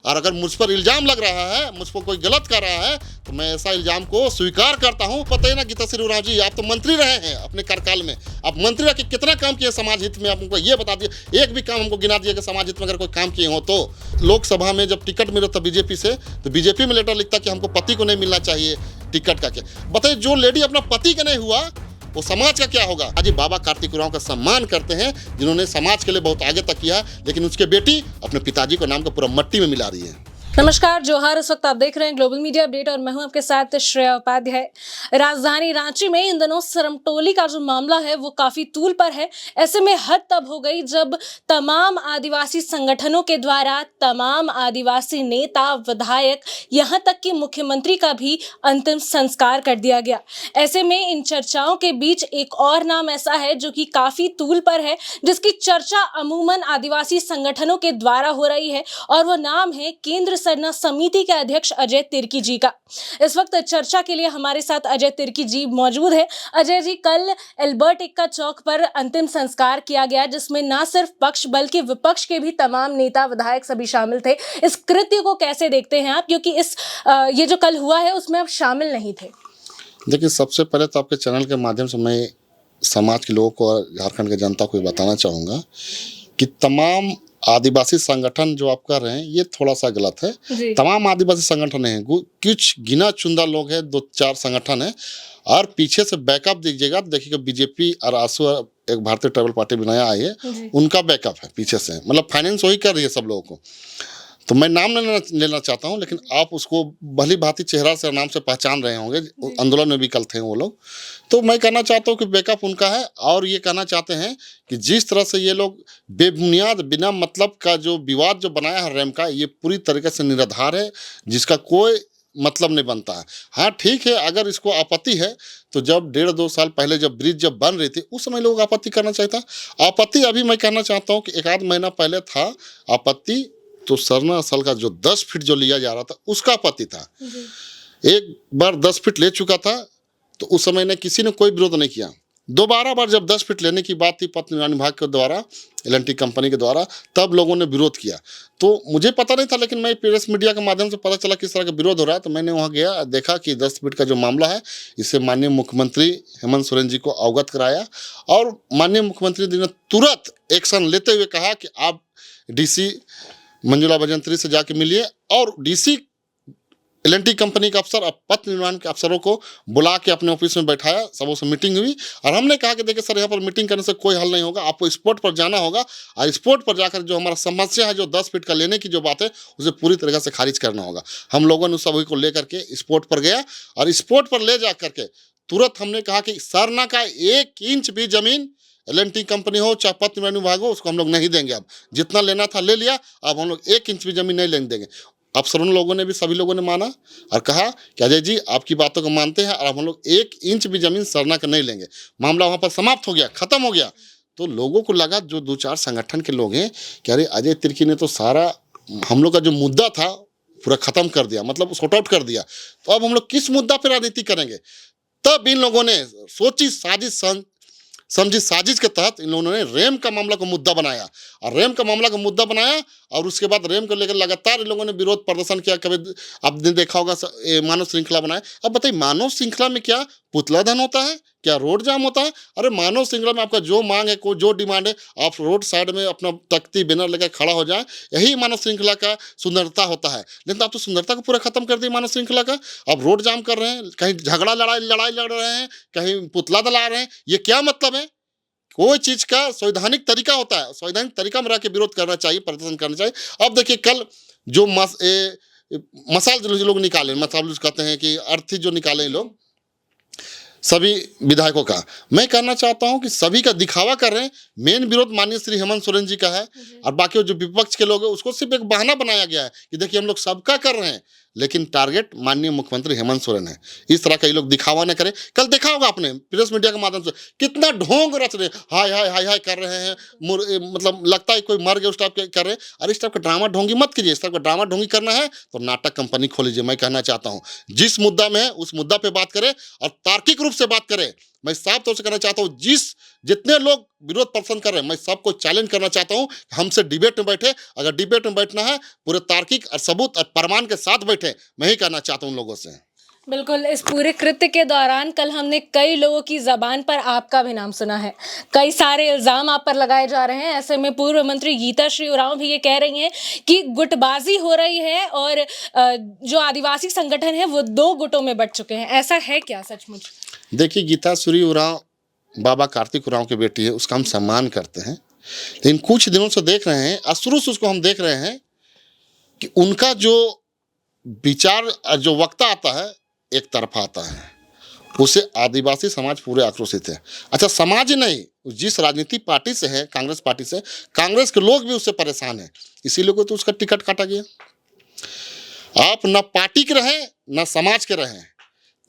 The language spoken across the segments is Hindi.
और अगर मुझ पर इल्जाम लग रहा है, मुझ पर कोई गलत कर रहा है, तो मैं ऐसा इल्जाम को स्वीकार करता हूं। पता है ना गीताश्री उरांव जी, आप तो मंत्री रहे हैं अपने कार्यकाल में, आप मंत्री रह के कितना काम किए समाज हित में, आप हमको ये बता दिए, एक भी काम हमको गिना दिया कि समाज हित में अगर कोई काम किए हो तो। लोकसभा में जब टिकट मिला था बीजेपी से, तो बीजेपी में लेटर लिखता कि हमको पति को नहीं मिलना चाहिए टिकट का। क्या बताइए, जो लेडी अपना पति का नहीं हुआ वो समाज का क्या होगा। आज बाबा कार्तिक उरांव का सम्मान करते हैं, जिन्होंने समाज के लिए बहुत आगे तक किया, लेकिन उसके बेटी अपने पिताजी को नाम को पूरा मट्टी में मिला रही है। नमस्कार, जोहार। इस वक्त आप देख रहे हैं ग्लोबल मीडिया अपडेट और मैं हूं आपके साथ श्रेया उपाध्याय। राजधानी रांची में इन दिनों सरमटोली का जो मामला है वो काफी तूल पर है। ऐसे में हद तब हो गई जब तमाम आदिवासी संगठनों के द्वारा तमाम आदिवासी नेता, विधायक, यहां तक कि मुख्यमंत्री का भी अंतिम संस्कार कर दिया गया। ऐसे में इन चर्चाओं के बीच एक और नाम ऐसा है जो कि काफी तूल पर है, जिसकी चर्चा अमूमन आदिवासी संगठनों के द्वारा हो रही है, और वो नाम है केंद्र सरना समिति के अध्यक्ष अजय तिर्की जी का। इस वक्त चर्चा के लिए हमारे साथ अजय तिर्की जी मौजूद है। अजय जी, कल एल्बर्ट एक्का चौक पर अंतिम संस्कार किया गया, जिसमें ना सिर्फ पक्ष बल्कि विपक्ष के भी तमाम नेता, विधायक सभी शामिल थे। इस कृत्य को कैसे देखते हैं आप, क्योंकि ये जो कल हुआ है उसमें आप शामिल नहीं थे? देखिए, सबसे पहले तो आपके चैनल के माध्यम से मैं समाज के लोगों को और झारखंड की जनता को बताना चाहूँगा कि तमाम आदिवासी संगठन जो आप कर रहे हैं ये थोड़ा सा गलत है। तमाम आदिवासी संगठन हैं, कुछ गिना चुंदा लोग हैं, 2-4 संगठन हैं, और पीछे से बैकअप दीजिएगा तो देखिएगा बीजेपी और आसू एक भारतीय ट्राइबल पार्टी बनाया आई है, उनका बैकअप है पीछे से, मतलब फाइनेंस वही कर रही है सब लोगों को। तो मैं नाम नहीं लेना चाहता हूं, लेकिन आप उसको भली भांति चेहरा से नाम से पहचान रहे होंगे, आंदोलन में भी कल थे वो लोग। तो मैं कहना चाहता हूं कि बैकअप उनका है, और ये कहना चाहते हैं कि जिस तरह से ये लोग बेबुनियाद बिना मतलब का जो विवाद जो बनाया है रैम का, ये पूरी तरीके से निराधार है, जिसका कोई मतलब नहीं बनता है। हाँ ठीक है, अगर इसको आपत्ति है तो जब 1.5-2 साल पहले जब ब्रिज जब बन रही थी उस समय लोग आपत्ति करना चाहिए था। आपत्ति अभी मैं कहना चाहता हूँ कि 1-आध महीना पहले था आपत्ति, तो सरना असल का जो 10 फीट जो लिया जा रहा था उसका आपत्ति था। एक बार 10 फीट ले चुका था तो उस समय ने किसी ने कोई विरोध नहीं किया। दोबारा बार जब 10 फीट लेने की बात थी पथ निर्माण विभाग के द्वारा, एल&टी कंपनी के द्वारा, तब लोगों ने विरोध किया। तो मुझे पता नहीं था, लेकिन मैं प्रेस मीडिया के माध्यम से पता चला किस तरह का विरोध हो रहा है, तो मैंने वहाँ गया, देखा कि 10 फीट का जो मामला है इसे माननीय मुख्यमंत्री हेमंत सोरेन जी को अवगत कराया, और माननीय मुख्यमंत्री जी ने तुरंत एक्शन लेते हुए कहा कि आप DC मंजुला भजंत्री से जाके मिलिए, और DC एल&टी कंपनी का अफसर और पथ निर्माण के अफसरों को बुला के अपने ऑफिस में बैठाया, सबों से मीटिंग हुई, और हमने कहा कि देखिए सर, यहाँ पर मीटिंग करने से कोई हल नहीं होगा, आपको स्पॉट पर जाना होगा, और स्पॉट पर जाकर जो हमारा समस्या है, जो 10 फीट का लेने की जो बात है, उसे पूरी तरीके से खारिज करना होगा। हम लोगों ने सभी को लेकर के स्पॉट पर गया, और स्पॉट पर ले जा करके तुरंत हमने कहा कि सरना का 1 इंच भी जमीन एल&टी कंपनी हो चाहे पथ निर्माण विभाग हो, उसको हम लोग नहीं देंगे। अब जितना लेना था ले लिया, अब हम लोग 1 इंच भी जमीन नहीं लेने देंगे। अफसरों लोगों ने भी, सभी लोगों ने माना और कहा कि अजय जी आपकी बातों को मानते हैं, और अब हम लोग 1 इंच भी जमीन सरना का नहीं लेंगे। मामला वहाँ पर समाप्त हो गया, खत्म हो गया। तो लोगों को लगा, जो 2-4 संगठन के लोग हैं, कि अरे अजय तिर्की ने तो सारा हम लोग का जो मुद्दा था पूरा खत्म कर दिया, मतलब सॉर्ट आउट कर दिया, तो अब हम लोग किस मुद्दा पर राजनीति करेंगे। तब इन लोगों ने सोची समझी साजिश के तहत इन लोगों ने रैम का मामला को मुद्दा बनाया, और रैम का मामला को मुद्दा बनाया, और उसके बाद रैम को लेकर लगातार इन लोगों ने विरोध प्रदर्शन किया। कभी आपने देखा होगा मानव श्रृंखला बनाए। अब बताइए, मानव श्रृंखला में क्या पुतला धन होता है, क्या रोड जाम होता है? अरे मानव श्रृंखला में आपका जो मांग है, कोई जो डिमांड है, आप रोड साइड में अपना तख्ती बैनर लेकर खड़ा हो जाए, यही मानव श्रृंखला का सुंदरता होता है। लेकिन आप तो सुंदरता को पूरा खत्म कर दिए मानव श्रृंखला का। आप रोड जाम कर रहे हैं, कहीं झगड़ा लड़ाई लड़ रहे हैं, कहीं पुतला दला रहे हैं, ये क्या मतलब है? कोई चीज का संवैधानिक तरीका होता है, संवैधानिक तरीका में रह के विरोध करना चाहिए, प्रदर्शन करना चाहिए। अब देखिए, कल जो मसाल जुलूस लोग निकाले, मसाल जुलूस कहते हैं कि अर्थी जो निकाले लोग, सभी विधायकों का, मैं कहना चाहता हूं कि सभी का दिखावा कर रहे हैं। मेन विरोध माननीय श्री हेमंत सोरेन जी का है, और बाकी जो विपक्ष के लोग हैं उसको सिर्फ एक बहाना बनाया गया है कि देखिए हम लोग सबका कर रहे हैं, लेकिन टारगेट माननीय मुख्यमंत्री हेमंत सोरेन है। इस तरह का ये लोग दिखावा न करें। कल देखा होगा आपने प्रेस मीडिया के माध्यम से कितना ढोंग रच रहे, हाय हाय हाय हाय कर रहे हैं, मतलब लगता है कोई मर गया उस टाइप के कर रहे हैं। और इस टाइप का ड्रामा ढोंगी मत कीजिए। इस टाइप का ड्रामा ढोंगी करना है तो नाटक कंपनी खोल लीजिए। मैं कहना चाहता हूँ जिस मुद्दा में है उस मुद्दा पे बात करें, और तार्किक रूप से बात करे। मैं साफ तौर से कहना चाहता हूँ, जितने लोग विरोध प्रदर्शन कर रहे हैं, मैं सबको चैलेंज करना चाहता हूँ, हमसे डिबेट में बैठे। अगर डिबेट में बैठना है, पूरे तार्किक और सबूत और प्रमाण के साथ बैठे। मैं ही कहना चाहता हूँ लोगों से। बिल्कुल, इस पूरे कृत्य के दौरान कल हमने कई लोगों की ज़बान पर आपका भी नाम सुना है। कई सारे इल्ज़ाम आप पर लगाए जा रहे हैं। ऐसे में पूर्व मंत्री गीताश्री उरांव भी ये कह रही हैं कि गुटबाज़ी हो रही है और जो आदिवासी संगठन है वो 2 गुटों में बँट चुके हैं। ऐसा है क्या सचमुच? देखिए, गीताश्री उरांव बाबा कार्तिक उरांव की बेटी है, उसका हम सम्मान करते हैं। लेकिन कुछ दिनों से देख रहे हैं, और शुरू से उसको हम देख रहे हैं कि उनका जो विचार, जो वक्ता आता है, एक तरफा आता है। उससे आदिवासी समाज पूरे आक्रोशित है। अच्छा, समाज ही नहीं, जिस राजनीतिक पार्टी से है, कांग्रेस पार्टी से, कांग्रेस के लोग भी उससे परेशान हैं। इसीलिए को तो उसका टिकट काटा गया। आप न पार्टी के रहे, न समाज के रहे,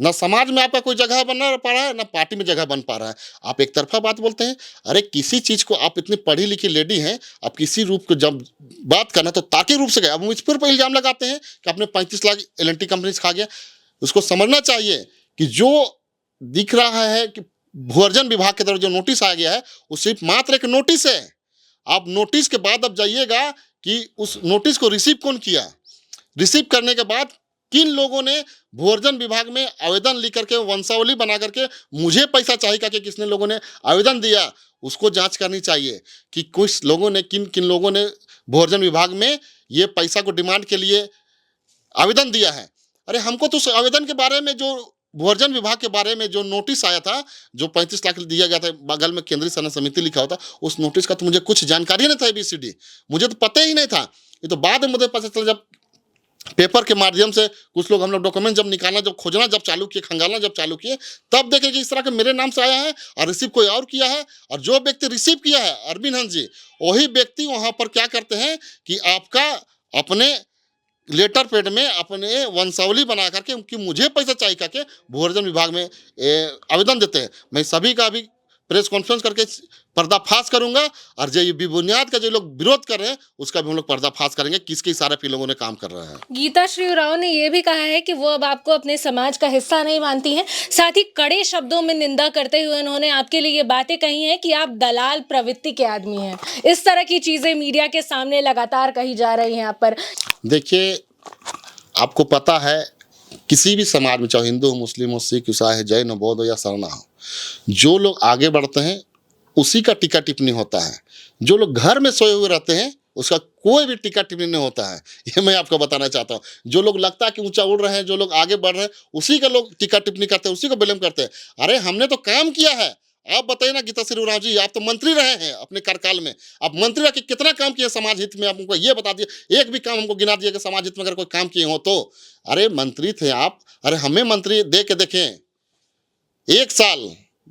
न समाज में आपका कोई जगह बन पा रहा है, न पार्टी में जगह बन पा रहा है। आप एक तरफा बात बोलते हैं। अरे किसी चीज़ को, आप इतनी पढ़ी लिखी लेडी हैं, आप किसी रूप को जब बात करना तो तार्किक रूप से गए। अब मुझ पर इल्ज़ाम लगाते हैं कि आपने 35 लाख L&T कंपनी से खा गया। उसको समझना चाहिए कि जो दिख रहा है कि भूअर्जन विभाग की तरफ जो नोटिस आ गया है, वो सिर्फ मात्र एक नोटिस है। आप नोटिस के बाद अब जाइएगा कि उस नोटिस को रिसीव कौन किया, रिसीव करने के बाद किन लोगों ने भूअर्जन विभाग में आवेदन लिख करके, वंशावली बना करके मुझे पैसा चाहिए कि किसने लोगों ने आवेदन दिया, उसको जांच करनी चाहिए कि कुछ लोगों ने, किन किन लोगों ने भूअर्जन विभाग में ये पैसा को डिमांड के लिए आवेदन दिया है। अरे हमको तो उस आवेदन के बारे में, जो भूअर्जन विभाग के बारे में जो नोटिस आया था, जो 35 लाख दिया गया था, बगल में केंद्रीय सनद समिति लिखा होता, उस नोटिस का तो मुझे कुछ जानकारी नहीं था। ABCD मुझे तो पता ही नहीं था। ये तो बाद में मुझे पता चला, जब पेपर के माध्यम से कुछ लोग, हम लोग डॉक्यूमेंट जब निकालना, जब खोजना जब चालू किए, खंगालना जब चालू किए, तब देखे कि इस तरह के मेरे नाम से आया है और रिसीव कोई और किया है। और जो व्यक्ति रिसीव किया है, अरविंद हंस जी, वही व्यक्ति वहाँ पर क्या करते हैं कि आपका अपने लेटर पैड में अपने वंशावली बना करके, उनकी मुझे पैसा चाहिए करके भूअर्जन विभाग में आवेदन देते हैं। मैं सभी का भी प्रेस कॉन्फ्रेंस करके पर्दाफाश करूंगा, और जो ये बेबुनियाद का जो लोग विरोध कर रहे हैं, उसका भी हम लोग पर्दाफाश करेंगे, किसके इशारे पे लोगों ने काम कर रहे हैं। गीताश्री उरांव ने ये भी कहा है कि वो अब आपको अपने समाज का हिस्सा नहीं मानती हैं। साथ ही कड़े शब्दों में निंदा करते हुए उन्होंने आपके लिए ये बातें कही हैं कि आप दलाल प्रवृत्ति के आदमी हैं। इस तरह की चीजें मीडिया के सामने लगातार कही जा रही हैं आप पर। देखिए, आपको पता है, किसी भी समाज में, चाहे हिंदू हो, मुस्लिम हो, सिख, ईसाई, जैन हो, बौद्ध हो या शरणा हो, जो लोग आगे बढ़ते हैं उसी का टीका टिप्पणी होता है। जो लोग घर में सोए हुए रहते हैं, उसका कोई भी टीका टिप्पणी नहीं होता है। ये मैं आपको बताना चाहता हूँ। जो लोग लगता है कि ऊंचा उड़ रहे हैं, जो लोग आगे बढ़ रहे हैं, उसी का लोग टीका टिप्पणी करते हैं, उसी को ब्लेम करते हैं। अरे हमने तो काम किया है। आप बताइए ना गीताश्री उरांव जी, आप तो मंत्री रहे हैं अपने कार्यकाल में, आप मंत्री रह के कितना काम किए समाज हित में, आप हमको ये बता दिए, एक भी काम हमको गिना दिए कि समाज हित में अगर कोई काम किए हो तो। अरे मंत्री थे आप, अरे हमें मंत्री दे के देखें, 1 साल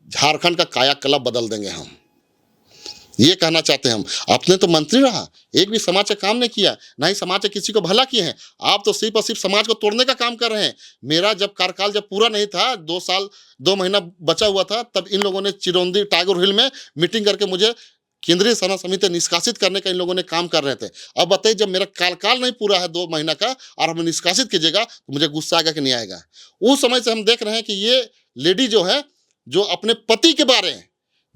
झारखंड का कायाकल्प बदल देंगे हम, ये कहना चाहते हैं हम। आपने तो मंत्री रहा, एक भी समाज का काम नहीं किया, ना ही समाज के किसी को भला किए हैं। आप तो सिर्फ और सिर्फ समाज को तोड़ने का काम कर रहे हैं। मेरा जब कार्यकाल जब पूरा नहीं था, 2 साल 2 महीना बचा हुआ था, तब इन लोगों ने चिरौंदी टाइगर हिल में मीटिंग करके मुझे केंद्रीय सनद समिति निष्कासित करने का इन लोगों ने काम कर रहे थे। अब बताइए, जब मेरा कार्यकाल नहीं पूरा है 2 महीना का और हमें निष्कासित कीजिएगा, तो मुझे गुस्सा आएगा कि नहीं आएगा। उस समय से हम देख रहे हैं कि ये लेडी जो है, जो अपने पति के बारे में,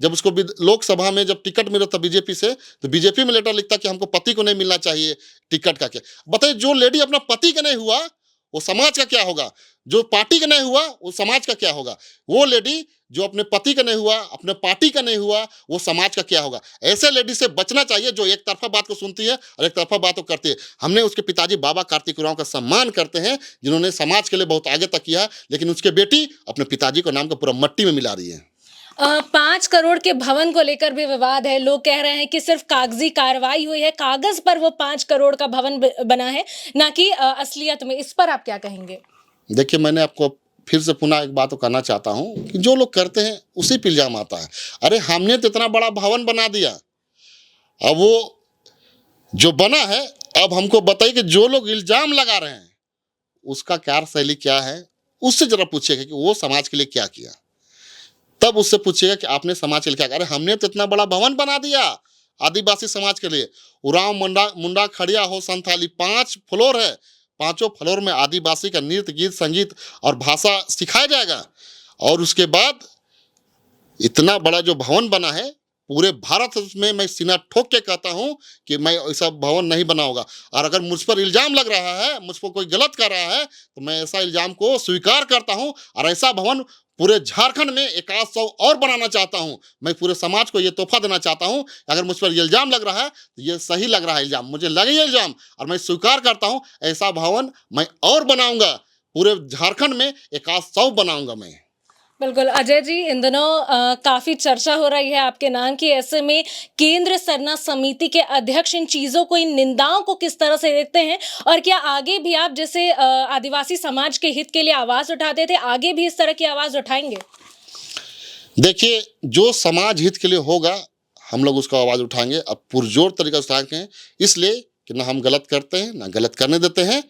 जब उसको लोकसभा में जब टिकट मिला था बीजेपी से, तो बीजेपी में लेटर लिखता कि हमको पति को नहीं मिलना चाहिए टिकट का। क्या बताइए, जो लेडी अपना पति का नहीं हुआ, वो समाज का क्या होगा? जो पार्टी का नहीं हुआ, वो समाज का क्या होगा? वो लेडी जो अपने पति का नहीं हुआ, अपने पार्टी का नहीं हुआ, वो समाज का क्या होगा? ऐसे लेडी से बचना चाहिए, जो एक तरफा बात को सुनती है और एक तरफा बात को करती है। हमने उसके पिताजी बाबा कार्तिक उरांव का सम्मान करते हैं, जिन्होंने समाज के लिए बहुत आगे तक किया, लेकिन उसके बेटी अपने पिताजी को नाम को पूरा मट्टी में मिला रही है। 5 करोड़ के भवन को लेकर भी विवाद है। लोग कह रहे हैं कि सिर्फ कागजी कार्रवाई हुई है, कागज पर वो 5 करोड़ का भवन बना है, ना कि असलियत में। इस पर आप क्या कहेंगे? देखिए, मैंने आपको फिर से पुनः एक बात कहना चाहता हूँ कि जो लोग करते हैं उसी पे इल्जाम आता है। अरे हमने तो इतना बड़ा भवन बना दिया, अब वो जो बना है, अब हमको बताइए कि जो लोग इल्जाम लगा रहे हैं उसका कार्यशैली क्या है, उससे जरा पूछिएगा कि वो समाज के लिए क्या किया। तब उससे पूछिएगा कि आपने समाज के लिए क्या किया। अरे हमने तो इतना बड़ा भवन बना दिया आदिवासी समाज के लिए। उरांव मुंडा खड़िया हो संथाली, 5 फ्लोर है, 5 फ्लोर में आदिवासी का नृत्य, गीत, संगीत और भाषा सिखाया जाएगा। और उसके बाद इतना बड़ा जो भवन बना है, पूरे भारत में मैं सीना ठोक के कहता हूं कि मैं ऐसा भवन नहीं बनाऊंगा। और अगर मुझ पर इल्जाम लग रहा है, मुझ पर कोई गलत कर रहा है, तो मैं ऐसा इल्जाम को स्वीकार करता हूं और ऐसा भवन पूरे झारखंड में 100 और बनाना चाहता हूं। मैं पूरे समाज को ये तोहफा देना चाहता हूं। अगर मुझ पर इल्जाम लग रहा है तो ये सही लग रहा है इल्जाम, मुझे लगे ये इल्जाम और मैं स्वीकार करता हूं, ऐसा भवन मैं और बनाऊंगा, पूरे झारखंड में 100 बनाऊंगा मैं। बिल्कुल अजय जी, इन दिनों काफ़ी चर्चा हो रही है आपके नाम की। ऐसे में केंद्र सरना समिति के अध्यक्ष इन चीज़ों को, इन निंदाओं को किस तरह से देखते हैं? और क्या आगे भी आप जैसे आदिवासी समाज के हित के लिए आवाज़ उठाते थे, आगे भी इस तरह की आवाज़ उठाएंगे? देखिए, जो समाज हित के लिए होगा, हम लोग उसका आवाज़ उठाएंगे। अब पुरजोर तरीका से उठाएंगे, इसलिए कि ना हम गलत करते हैं, ना गलत करने देते हैं।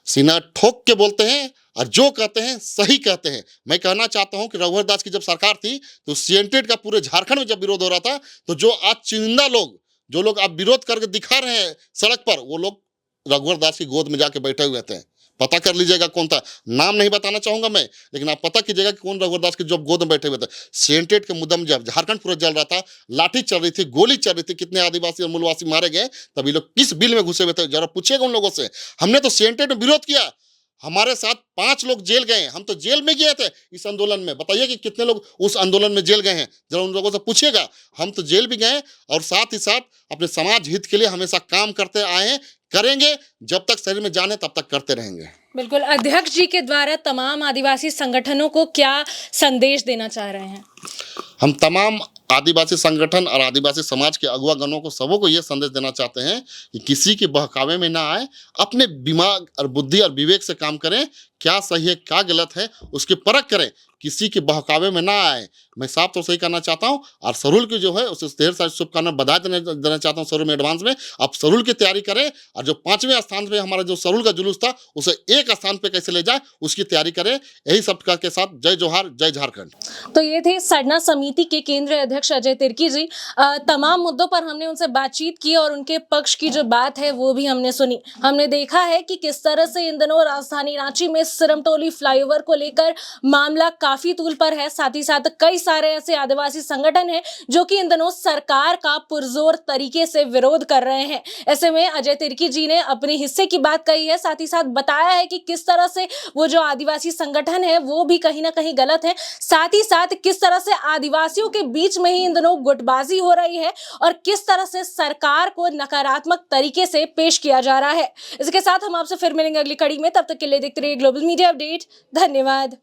सीना ठोक के बोलते हैं और जो कहते हैं सही कहते हैं। मैं कहना चाहता हूं कि रघुवर दास की जब सरकार थी, तो सीएनटेड का पूरे झारखंड में जब विरोध हो रहा था, तो जो आज चुनिंदा लोग, जो लोग आप विरोध करके दिखा रहे हैं सड़क पर, वो लोग रघुवर दास की गोद में जाके बैठे हुए थे। पता कर लीजिएगा कौन था, नाम नहीं बताना चाहूंगा मैं, लेकिन आप पता कीजिएगा कि कौन रघुवर दास की जो गोद में बैठे हुए थे। सीएनटेड के मुद्दम जब झारखंड पूरा जल रहा था, लाठी चल रही थी, गोली चल रही थी, कितने आदिवासी और मूलवासी मारे गए, तभी लोग किस बिल में घुसे हुए थे, जरा पूछिएगा उन लोगों से। हमने तो सीएनटेड में विरोध किया, हमारे साथ 5 लोग जेल गए, हम तो जेल में गए थे इस आंदोलन में। बताइए कि कितने लोग उस आंदोलन में जेल गए हैं, जरा उन लोगों से पूछिएगा। हम तो जेल भी गए और साथ ही साथ अपने समाज हित के लिए हमेशा काम करते आए हैं, करेंगे, जब तक शरीर में जाने तब तक करते रहेंगे। बिल्कुल, अध्यक्ष जी के द्वारा तमाम आदिवासी संगठनों को क्या संदेश देना चाह रहे हैं? हम तमाम आदिवासी संगठन और आदिवासी समाज के अगुवागणों को, सबों को ये संदेश देना चाहते हैं कि किसी के बहकावे में ना आए, अपने दिमाग और बुद्धि और विवेक से काम करें। क्या सही है क्या गलत है उसकी परख करें, किसी के बहकावे में ना आए। मैं साफ तौर से ही कहना चाहता हूँ। और सरुल की जो है उसे ढेर सारी शुभकामना, बधाई देना चाहता हूँ सरुल में एडवांस में। आप सरुल की तैयारी करें और जो 5वें स्थान पे हमारा जो सरुल का जुलूस था, उसे 1 स्थान पे कैसे ले जाए उसकी तैयारी करें। यही सब के साथ जय जोहार, जय झारखंड। तो ये थे सरना समिति के केंद्रीय अध्यक्ष अजय तिर्की जी। तमाम मुद्दों पर हमने उनसे बातचीत की और उनके पक्ष की जो बात है वो भी हमने सुनी। हमने देखा है कि किस तरह से इन दिनों राजधानी रांची में सिरमटोली फ्लाईओवर को लेकर मामला काफी तूल पर है। साथ ही साथ कई सारे ऐसे आदिवासी संगठन हैं जो कि इन दिनों सरकार का पुरजोर तरीके से विरोध कर रहे हैं। ऐसे में अजय तिर्की जी ने अपने हिस्से की बात कही है, साथ ही साथ बताया है कि किस तरह से वो जो आदिवासी संगठन है वो भी कहीं ना कहीं गलत है। साथ ही साथ किस तरह से आदिवासियों के बीच में ही इन दिनों गुटबाजी हो रही है और किस तरह से सरकार को नकारात्मक तरीके से पेश किया जा रहा है। इसके साथ हम आपसे फिर मिलेंगे अगली कड़ी में। तब तक के लिए देखते रहिए ग्लोबल मीडिया अपडेट। धन्यवाद।